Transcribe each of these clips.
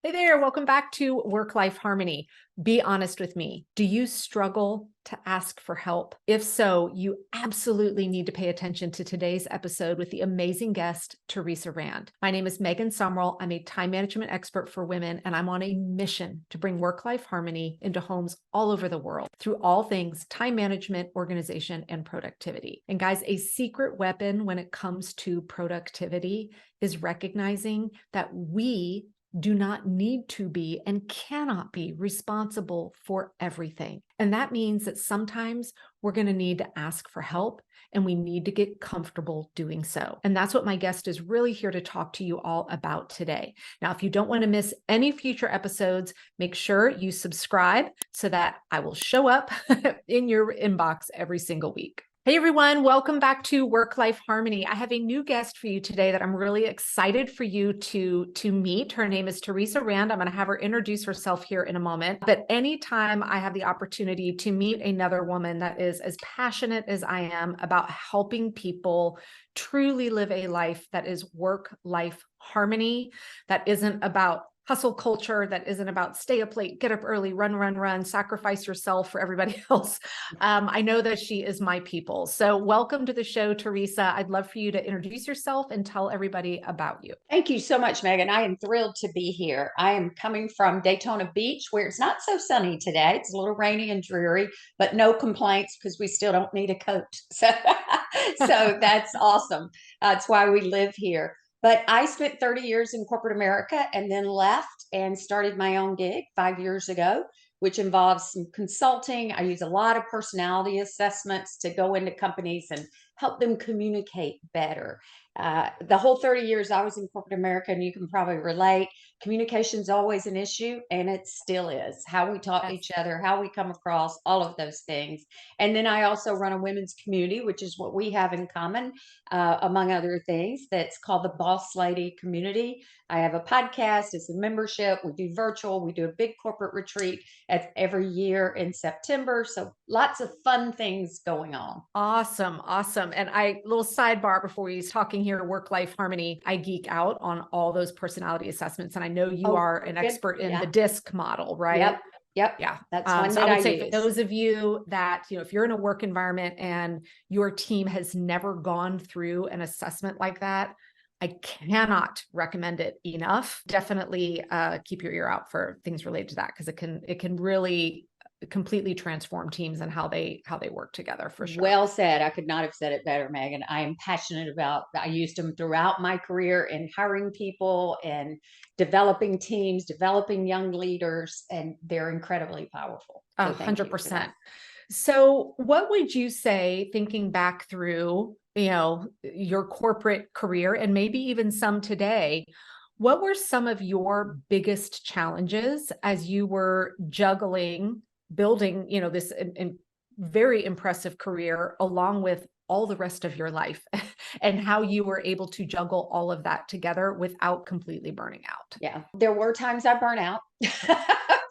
Hey there, welcome back to Work-Life Harmony. Be honest with me. Do you struggle to ask for help? If so, you absolutely need to pay attention to today's episode with the amazing guest, Teresa Rand. My name is Megan Sumrell. I'm a time management expert for women, and I'm on a mission to bring work-life harmony into homes all over the world through all things time management, organization, and productivity. And guys, a secret weapon when it comes to productivity is recognizing that we do not need to be and cannot be responsible for everything. And that means that sometimes we're going to need to ask for help and we need to get comfortable doing so. And that's what my guest is really here to talk to you all about today. Now, if you don't want to miss any future episodes, make sure you subscribe so that I will show up in your inbox every single week. Hey everyone, welcome back to Work-Life Harmony. I have a new guest for you today that I'm really excited for you to meet. Her name is Teresa Rand. I'm going to have her introduce herself here in a moment. But anytime I have the opportunity to meet another woman that is as passionate as I am about helping people truly live a life that is work-life harmony, that isn't about hustle culture, that isn't about stay up late, get up early, run, sacrifice yourself for everybody else. I know that she is my people. So welcome to the show, Teresa. I'd love for you to introduce yourself and tell everybody about you. Thank you so much, Megan. I am thrilled to be here. I am coming from Daytona Beach, where it's not so sunny today. It's a little rainy and dreary, but no complaints because we still don't need a coat. So that's awesome. That's why we live here. But I spent 30 years in corporate America and then left and started my own gig 5 years ago, which involves some consulting. I use a lot of personality assessments to go into companies and help them communicate better. The whole 30 years I was in corporate America, and you can probably relate, communication is always an issue, and it still is. How we talk to Yes. each other, how we come across, all of those things. And then I also run a women's community, which is what we have in common, among other things, that's called the Boss Lady Community. I have a podcast, it's a membership. We do virtual, we do a big corporate retreat every year in September. So lots of fun things going on. Awesome. Awesome. And little sidebar before we talking here, work-life harmony, I geek out on all those personality assessments. And I know you Oh, are an good. expert in the Yeah. DISC model, right? Yep. Yep. Yeah. That's one So I that I would say for use. those of you that, if you're in a work environment and your team has never gone through an assessment like that, I cannot recommend it enough. Definitely keep your ear out for things related to that because it can really completely transform teams and how they work together for sure. Well said. I could not have said it better, Megan. I am passionate about, I used them throughout my career in hiring people and developing teams, developing young leaders, and they're incredibly powerful. A So thank hundred you for that. percent. So what would you say, thinking back through, your corporate career and maybe even some today, what were some of your biggest challenges as you were juggling, building, this very impressive career along with all the rest of your life and how you were able to juggle all of that together without completely burning out? Yeah, there were times I burn out.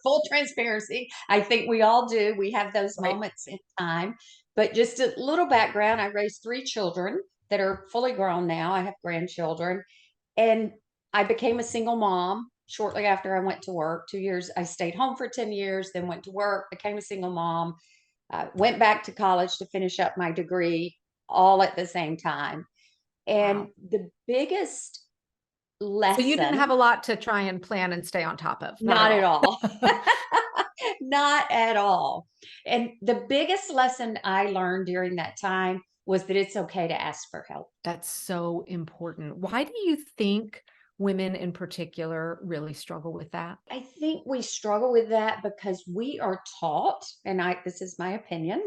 Full transparency. I think we all do. We have those Right. moments in time. But just a little background, I raised three children that are fully grown now. I have grandchildren. And I became a single mom shortly after I went to work. 2 years, I stayed home for 10 years, then went to work, became a single mom, went back to college to finish up my degree all at the same time. And Wow. the biggest So you didn't have lesson, a lot to try and plan and stay on top of, not at not at all. all. Not at all. And the biggest lesson I learned during that time was that it's okay to ask for help. That's so important. Why do you think women in particular really struggle with that? I think we struggle with that because we are taught, and this is my opinion,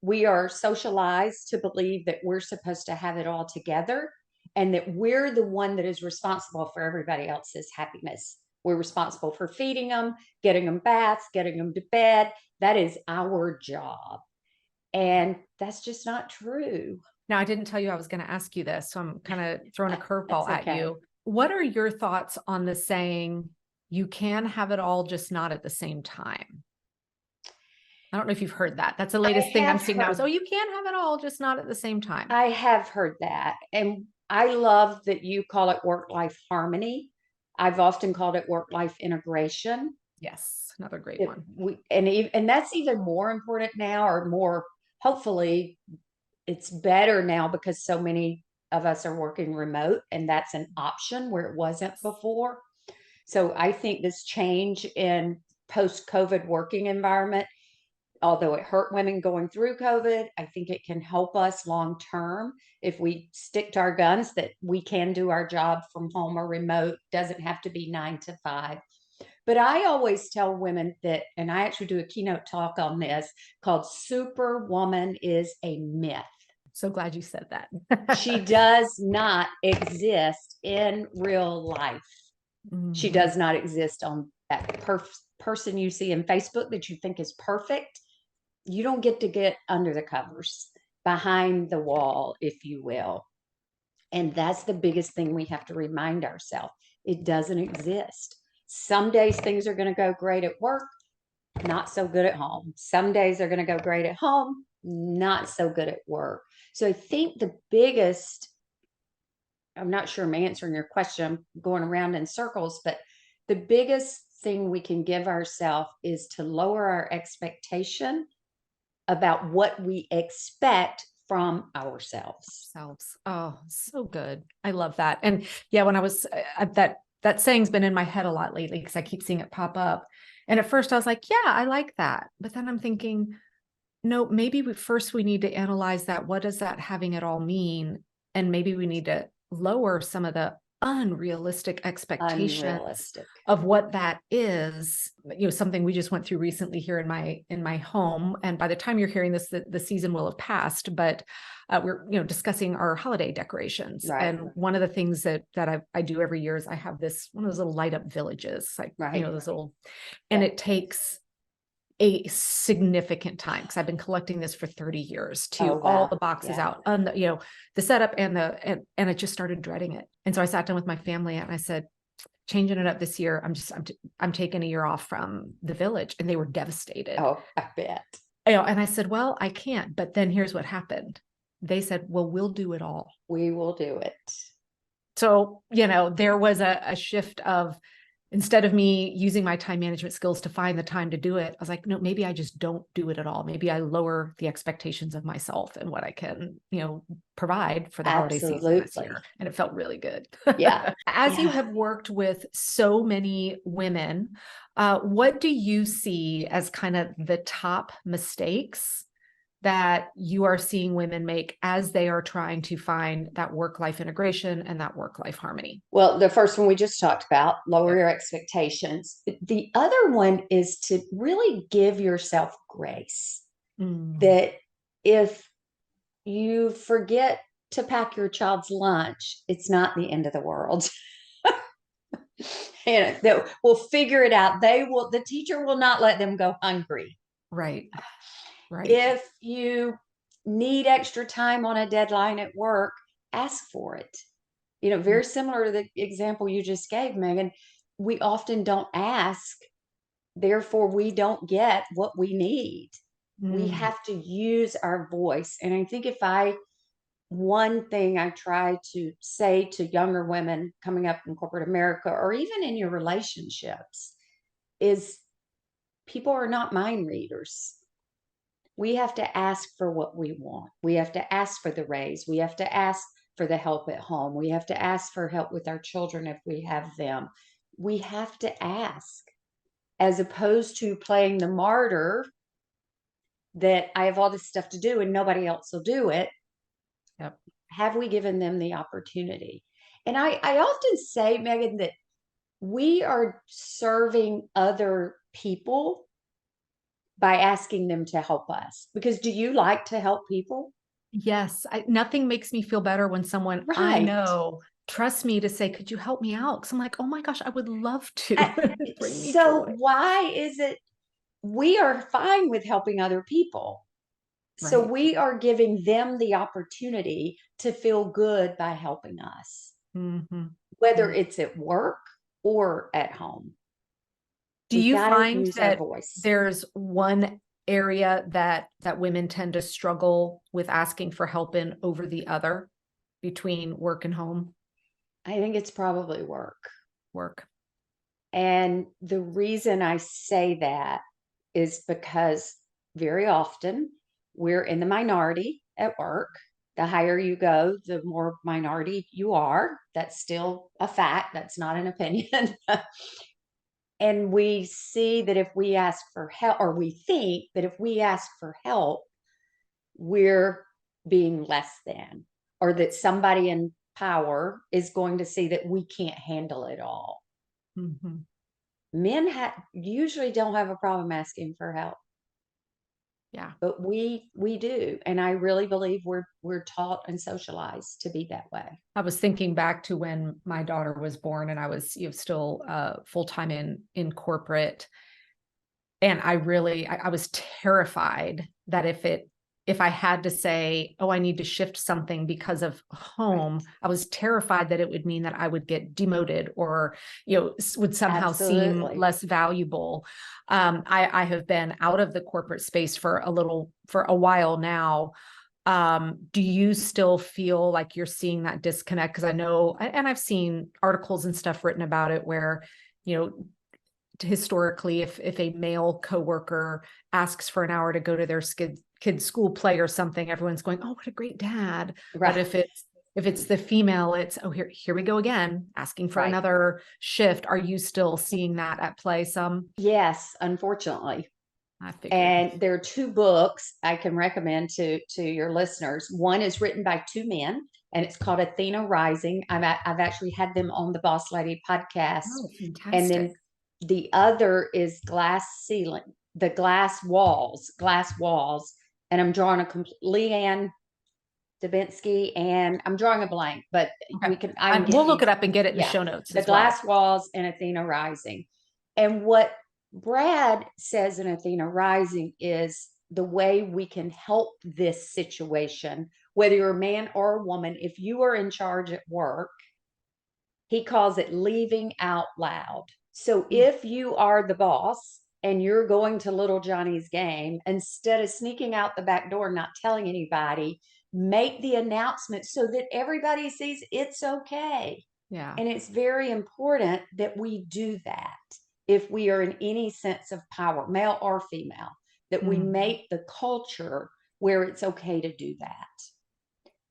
we are socialized to believe that we're supposed to have it all together and that we're the one that is responsible for everybody else's happiness. We're responsible for feeding them, getting them baths, getting them to bed. That is our job. And that's just not true. Now, I didn't tell you I was going to ask you this, so I'm kind of throwing a That's curveball at okay. you. What are your thoughts on the saying, you can have it all, just not at the same time? I don't know if you've heard that. That's the I latest thing I'm have seeing now is, oh, heard you can have it all, just not at the same time. I have heard that. And I love that you call it work life harmony. I've often called it work-life integration. Yes, another great one. And that's even more important now, or more, hopefully it's better now, because so many of us are working remote, and that's an option where it wasn't before. So I think this change in post-COVID working environment, although it hurt women going through COVID, I think it can help us long term if we stick to our guns that we can do our job from home or remote. Doesn't have to be 9 to 5. But I always tell women that, and I actually do a keynote talk on this, called Superwoman is a myth. So glad you said that. She does not exist in real life. She does not exist on that person you see in Facebook that you think is perfect. You don't get to get under the covers, behind the wall, if you will. And that's the biggest thing we have to remind ourselves. It doesn't exist. Some days things are going to go great at work, not so good at home. Some days are going to go great at home, not so good at work. So I think the biggest, I'm not sure I'm answering your question, I'm going around in circles, but the biggest thing we can give ourselves is to lower our expectation about what we expect from ourselves. Oh, so good. I love that. And yeah, when I was that saying's been in my head a lot lately because I keep seeing it pop up. And at first I was like, yeah, I like that. But then I'm thinking, no, maybe first we need to analyze that. What does that having it all mean? And maybe we need to lower some of the unrealistic expectations of what that is. Something we just went through recently here in my home. And by the time you're hearing this, the season will have passed, but we're, discussing our holiday decorations. Right. And one of the things that I do every year is I have one of those little light up villages, like, those little, and it takes a significant time because I've been collecting this for 30 years to all the boxes out on the setup and it just started dreading it. And so I sat down with my family and I said, changing it up this year. I'm taking a year off from the village, and they were devastated. Oh, I bet. And I said, well, I can't, but then here's what happened. They said, well, we'll do it all. We will do it. So, there was a shift of, instead of me using my time management skills to find the time to do it, I was like, no, maybe I just don't do it at all. Maybe I lower the expectations of myself and what I can, provide for the holiday season this year. And it felt really good. Yeah. As you have worked with so many women, what do you see as kind of the top mistakes that you are seeing women make as they are trying to find that work-life integration and that work-life harmony? Well, the first one we just talked about, lower your expectations. The other one is to really give yourself grace. That if you forget to pack your child's lunch, it's not the end of the world. That we'll figure it out. The teacher will not let them go hungry. Right. If you need extra time on a deadline at work, ask for it. Very similar to the example you just gave, Megan. We often don't ask, therefore we don't get what we need. We have to use our voice. And I think one thing I try to say to younger women coming up in corporate America, or even in your relationships, is people are not mind readers. We have to ask for what we want. We have to ask for the raise. We have to ask for the help at home. We have to ask for help with our children if we have them. We have to ask, as opposed to playing the martyr that I have all this stuff to do and nobody else will do it. Yep. Have we given them the opportunity? And I often say, Megan, that we are serving other people by asking them to help us. Because do you like to help people? Yes. Nothing makes me feel better when someone I know trusts me to say, could you help me out? Because I'm like, oh my gosh, I would love to. So why is it we are fine with helping other people? Right. So we are giving them the opportunity to feel good by helping us, whether it's at work or at home. Do you find that there's one area that women tend to struggle with asking for help in over the other between work and home? I think it's probably work. work. And the reason I say that is because very often we're in the minority at work. The higher you go, the more minority you are. That's still a fact. That's not an opinion. And we see that if we ask for help, or we think that if we ask for help, we're being less than, or that somebody in power is going to see that we can't handle it all. Mm-hmm. Men usually don't have a problem asking for help, Yeah. but we do, and I really believe we're taught and socialized to be that way. I was thinking back to when my daughter was born, and I was still full-time in corporate. And I was terrified that if I had to say, oh, I need to shift something because of home, Right. I was terrified that it would mean that I would get demoted, or, would somehow seem Absolutely. less valuable. I have been out of the corporate space for a while now. Do you still feel like you're seeing that disconnect? Because I know, and I've seen articles and stuff written about it where, you know, historically, if a male coworker asks for an hour to go to their kid's school play or something, everyone's going, "Oh, what a great dad!" Right. But if it's the female, it's, "Oh, here we go again, asking for Right. another shift." Are you still seeing that at play some? Yes, unfortunately. I figured. And there are two books I can recommend to your listeners. One is written by two men, and it's called Athena Rising. I've actually had them on the Boss Lady podcast. Oh, And fantastic. then the other is Glass Walls. And I'm drawing Leanne Debunking, and I'm drawing a blank, but Okay. I can And get we'll look these. it up and get it in the Yeah, show notes the as well. Glass Walls and Athena Rising. And what Brad says in Athena Rising is the way we can help this situation, whether you're a man or a woman, if you are in charge at work, he calls it leaving out loud. So if you are the boss and you're going to little Johnny's game, instead of sneaking out the back door, not telling anybody, make the announcement so that everybody sees it's okay. Yeah. And it's very important that we do that if we are in any sense of power, male or female, that we make the culture where it's okay to do that.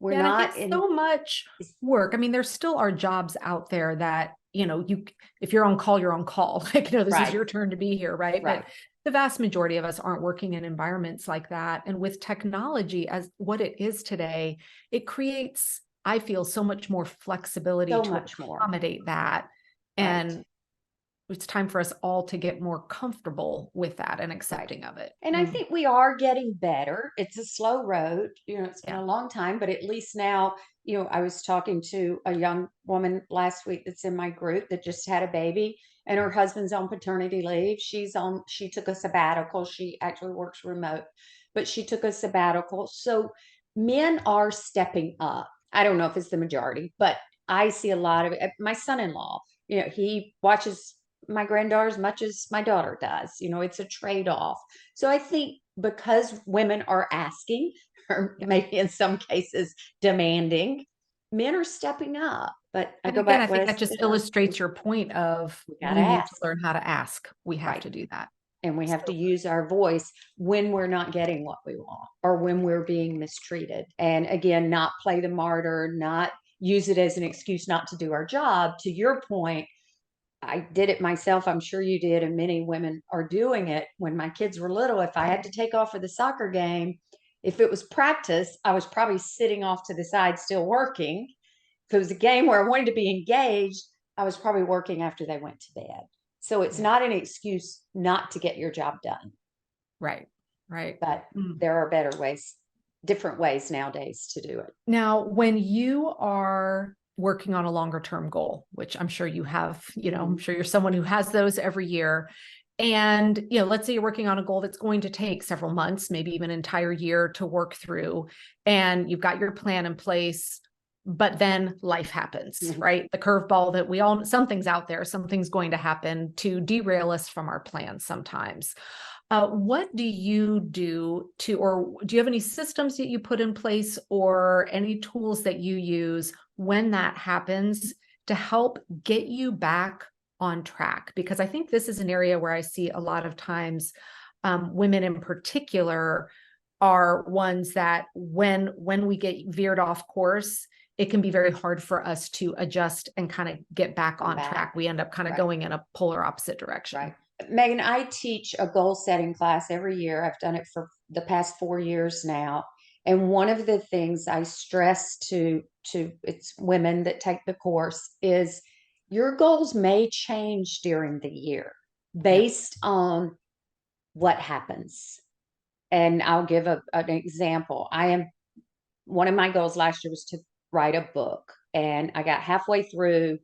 We're Yeah, and I think not in. so much work. I mean, there still are jobs out there that, if you're on call, you're on call. Like, this is Right. your turn to be here, right? Right. But the vast majority of us aren't working in environments like that. And with technology as what it is today, it creates, I feel, so much more flexibility So to much more. accommodate that. Right. And it's time for us all to get more comfortable with that and accepting of it. And I think we are getting better. It's a slow road. It's been Yeah. a long time, but at least now, I was talking to a young woman last week that's in my group that just had a baby, and her husband's on paternity leave. She took a sabbatical. She actually works remote, but she took a sabbatical. So men are stepping up. I don't know if it's the majority, but I see a lot of it. My son-in-law, he watches my granddaughter as much as my daughter does. It's a trade-off. So I think because women are asking, or maybe in some cases demanding, men are stepping up. But I And go again, I back what think I that just said earlier. illustrates your point of We gotta we need to ask. learn how to ask. We have Right. to do that. And we have So to use our voice when we're not getting what we want, or when we're being mistreated. And again, not play the martyr, not use it as an excuse not to do our job. To your point, I did it myself. I'm sure you did. And many women are doing it. When my kids were little, if I had to take off for the soccer game, if it was practice, I was probably sitting off to the side still working. If it was a game where I wanted to be engaged, I was probably working after they went to bed. So it's not an excuse not to get your job done. Right. But there are better ways, different ways nowadays to do it. Now, when you are working on a longer term goal, which I'm sure you have, I'm sure you're someone who has those every year. And, let's say you're working on a goal that's going to take several months, maybe even an entire year to work through, and you've got your plan in place, but then life happens, right? The curveball that something's out there, something's going to happen to derail us from our plans sometimes. What do you do or do you have any systems that you put in place or any tools that you use when that happens to help get you back on track? Because I think this is an area where I see a lot of times women in particular are ones that when we get veered off course, it can be very hard for us to adjust and kind of get back on track. We end up kind of going in a polar opposite direction. Right. Megan, I teach a goal setting class every year. I've done it for the past 4 years now. And one of the things I stress to it's women that take the course is your goals may change during the year based on what happens. And I'll give an example. One of my goals last year was to write a book, and I got halfway through.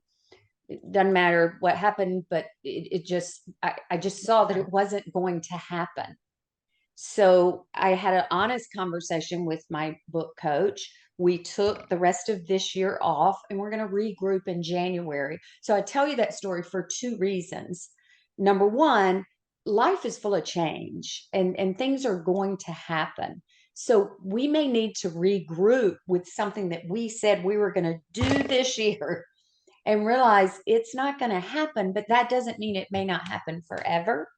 It doesn't matter what happened, but I just saw that it wasn't going to happen. So I had an honest conversation with my book coach. We took the rest of this year off, and we're going to regroup in January. So I tell you that story for two reasons. Number one, life is full of change, and things are going to happen. So we may need to regroup with something that we said we were going to do this year and realize it's not going to happen, but that doesn't mean it may not happen forever.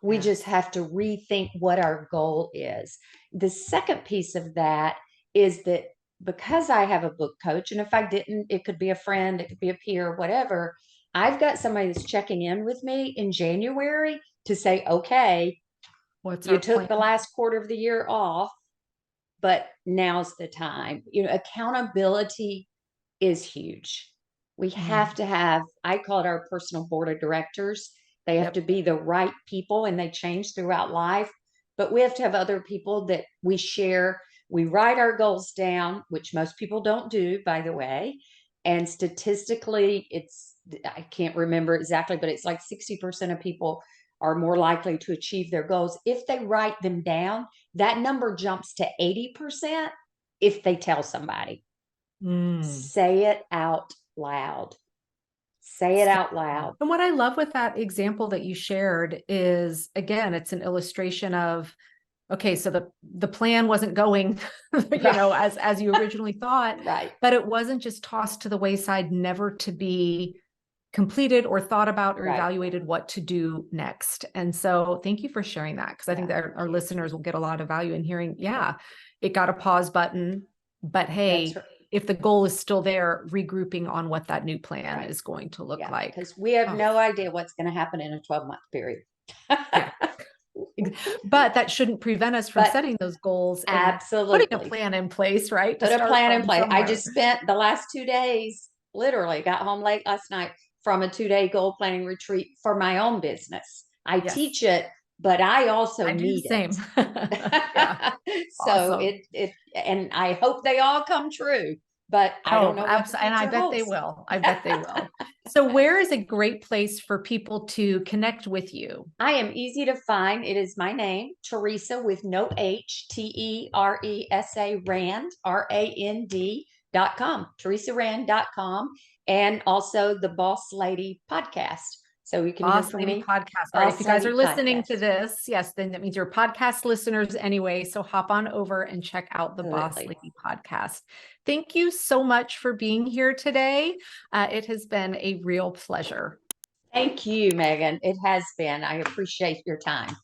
We just have to rethink what our goal is. The second piece of that is that because I have a book coach, and if I didn't, it could be a friend, it could be a peer, whatever. I've got somebody that's checking in with me in January to say, okay, you took the last quarter of the year off, but now's the time. Accountability is huge. We have to have, I call it our personal board of directors. They have to be the right people, and they change throughout life. But we have to have other people that we share. We write our goals down, which most people don't do, by the way. And statistically, I can't remember exactly, but it's like 60% of people are more likely to achieve their goals if they write them down. That number jumps to 80% if they tell somebody. Say it out loud. Say it out loud. And what I love with that example that you shared is, again, it's an illustration of, okay, so the plan wasn't going, as you originally thought, right? But it wasn't just tossed to the wayside, never to be completed or thought about or evaluated what to do next. And so thank you for sharing that, because I think that our listeners will get a lot of value in hearing, it got a pause button, but hey, if the goal is still there, regrouping on what that new plan is going to look like. Because we have no idea what's going to happen in a 12-month period. But that shouldn't prevent us from setting those goals and absolutely putting a plan in place, right? Put a plan in place. I just spent the last 2 days, literally got home late last night from a 2-day goal planning retreat for my own business. I teach it, but I also need it. So and I hope they all come true, but I don't know. And I bet they will. I bet they will. So where is a great place for people to connect with you? I am easy to find. It is my name, Teresa with no H, Teresa Rand, RAND.com, teresarand.com, and also the Boss Lady podcast. So you can Boss Lady podcast. All right. If you guys are listening to this, then that means you're podcast listeners anyway. So hop on over and check out the Boss Lady podcast. Thank you so much for being here today. It has been a real pleasure. Thank you, Megan. It has been. I appreciate your time.